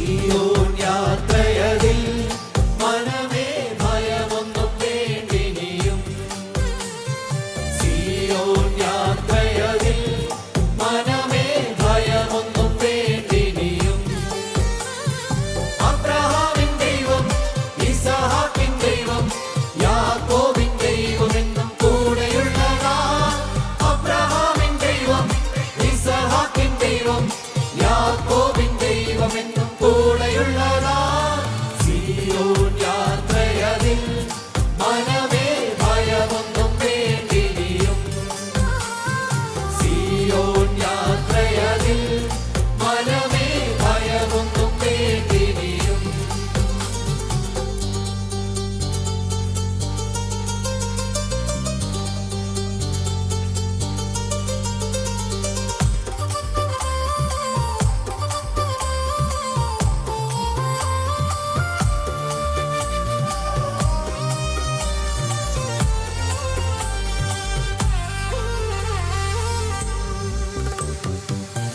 സിയോൻ യാത്രയതിൽ മനമേ ഭയമൊന്നും വേണ്ടിനിയും. സിയോൻ യാത്രയതിൽ മനമേ ഭയമൊന്നും വേണ്ടിനിയും. അബ്രഹാമിൻ ദൈവം, ഇസഹാക്കിൻ ദൈവം, യാക്കോബിൻ ദൈവം എന്നും കൂടെയുള്ളതാ. അബ്രഹാമിൻ ദൈവം, ഇസഹാക്കിൻ ദൈവം, യാക്കോബിൻ ദൈവം എന്നും കൂടെയുള്ളതാ. സിയോൻ യാത്രയതിൽ മനമേ ഭയമൊന്നും വേണ്ടിനിയും. സിയോൻ യാത്രയതിൽ മനമേ ഭയമൊന്നും വേണ്ടിനിയും.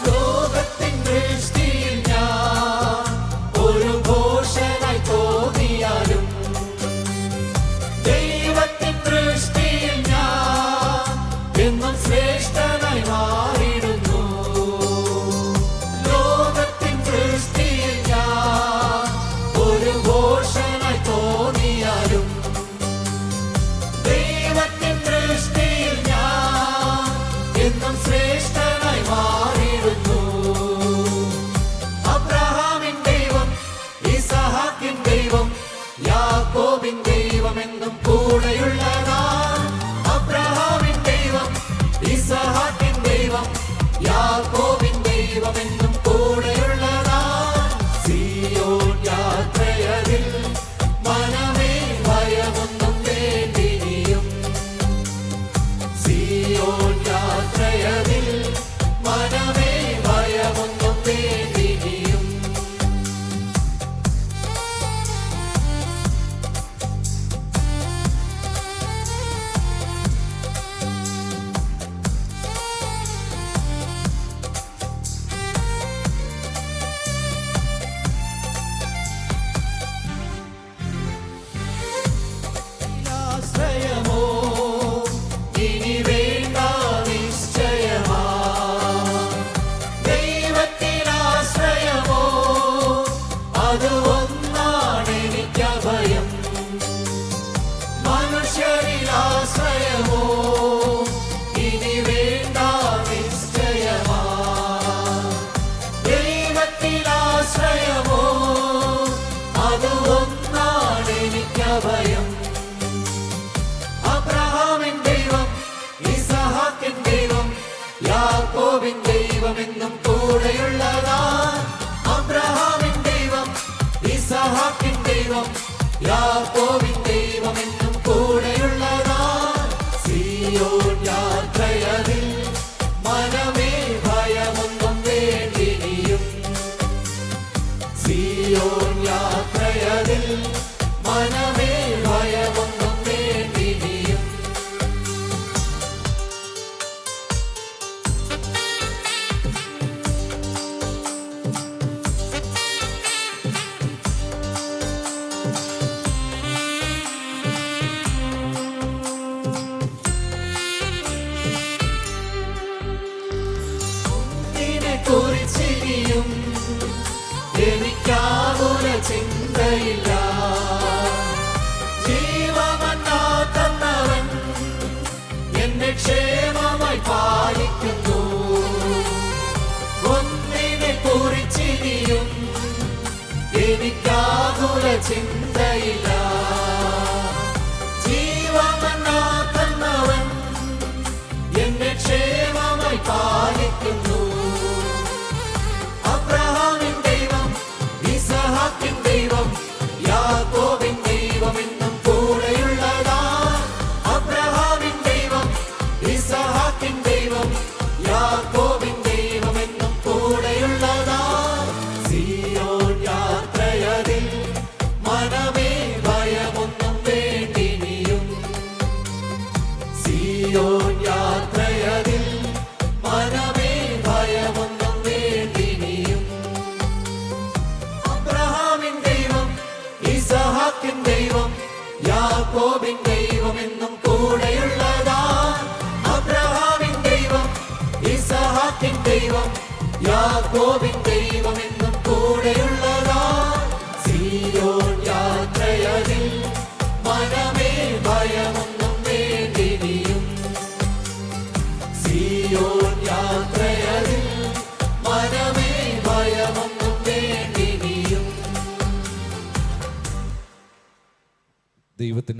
ലോകത്തിൻ ദൃഷ്ടിയിൽ ഞാൻ ഒരു ഘോഷനായി തോന്നിയാലും ദൈവത്തിൻ ദൃഷ്ടിയിൽ ഞാൻ എന്നും ശ്രേഷ്ഠനായി മാറിയിടുന്നു. ലോകത്തിൻ ദൃഷ്ടിയിൽ ഞാൻ ഒരു ഘോഷനായി തോന്നിയാലും ദൈവത്തിൻ ദൃഷ്ടിയിൽ ഞാൻ എന്നും ശ്രേഷ്ഠനായി മാറിയിടുന്നു. അബ്രഹാമിൻ ദൈവം, ഇസഹാക്കിൻ ദൈവം, യാക്കോബിൻ ദൈവം എന്നും കൂടെയുള്ളതാ. അബ്രഹാമിൻ ദൈവം, ഇസഹാക്കിൻ ദൈവം, യാക്കോബിൻ ദൈവം എന്നും കൂടെയുള്ളതാ. സിയോൻ യാത്രയതിൽ മനമേ ഭയമൊന്നും വേണ്ടിനിയും. സിയോൻ യാത്രയതിൽ മനമേ ഭയമൊന്നും വേണ്ടിനിയും. ആശ്രയമോ ഇനി വേണ്ട നിശ്ചയമാ. ദൈവത്തിൽ ആശ്രയമോ അത് ഒന്നാണ് എനിക്കഭയം. മനുഷ്യരിൽ ആശ്രയമോ ഇനി വേണ്ട നിശ്ചയമാ. ദൈവത്തിൽ ആശ്രയമോ അത് ഒന്നാണ് എനിക്കഭയം. അബ്രഹാമിൻ ദൈവം, ഇസഹാക്കിൻ ദൈവം, യാക്കോബിൻ ദൈവം എന്നും കൂടെയുള്ളതാ. അബ്രഹാമിൻ ദൈവം, ഇസഹാക്കിൻ ദൈവം, യാക്കോബിൻ ദൈവം എന്നും കൂടെയുള്ളതാ. സിയോൻ യാത്രയതിൽ മനമേ ഭയമൊന്നും വേണ്ടിനിയും. സിയോൻ യാത്രയതിൽ മനമേ ഭയമൊന്നും വേണ്ടിനിയും. കുറിച്ചിനിയും എനിക്കാകുല ചിന്തയില്ല. ജീവമന്നാത്തന്നവൻ എന്നെ ക്ഷേമമായി പാലിക്കുന്നു. ഒന്നിനെ കുറിച്ചിനിയും എനിക്കാകുല ചിന്തയില്ല. ജീവമന്നാത്തന്നവൻ എന്നെ ക്ഷേമമായി പാലിക്കുന്നു. അബ്രഹാമിൻ ദൈവം, ഇസഹാക്കിൻ ദൈവം, യാക്കോബിൻ ദൈവം എന്നും കൂടെയുള്ളതാ. അബ്രഹാമിൻ ദൈവം, ഇസഹാക്കിൻ ദൈവം, യാക്കോബിൻ ദൈവം എന്നും കൂടെയുള്ളതാ. സിയോൻ യാത്രയതിൽ മനമേ യാക്കോബിൻ ദൈവം എന്നും കൂടെയുള്ളതാ സീയോൻ യാത്രയതിൽ മനമേ ഭയമൊന്നും വേണ്ടിനി